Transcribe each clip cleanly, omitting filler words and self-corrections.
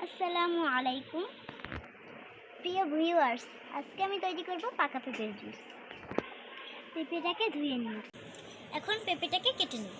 আসসালামু আলাইকুম প্রিয় ভিউয়ার্স, আজকে আমি তৈরি করব পাকা পেঁপের জুস। পেঁপেটাকে ধুয়ে নিই। এখন পেঁপেটাকে কেটে নিই।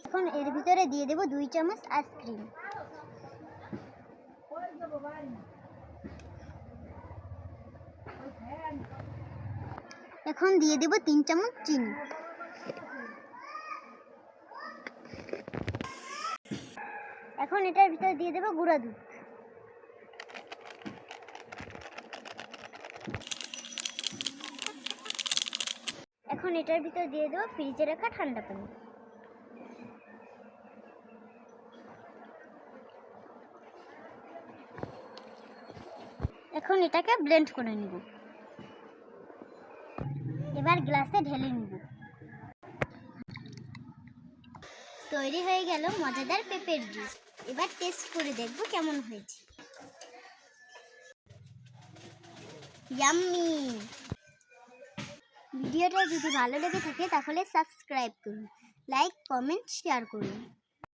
এখন এর ভিতরে দিয়ে দেব 2 চামচ আইসক্রিম। এখন দিয়ে দেব 3 চামচ চিনি। এখন এটার ভিতরে দিয়ে দেব গুঁড়া দুধ। এখন এটার ভিতরে দিয়ে দেব ফ্রিজে রাখা ঠান্ডা পানি। এখন এটাকে ব্লেন্ড করে নিব। এবার গ্লাসে ঢেলে নিব। তৈরি হয়ে গেল মজাদার পেঁপের জুস। এবার টেস্ট করে দেখব কেমন হয়েছে। ইয়াম্মি! ভিডিওটা যদি ভালো লেগে থাকে তাহলে সাবস্ক্রাইব করুন, লাইক, কমেন্ট, শেয়ার করুন।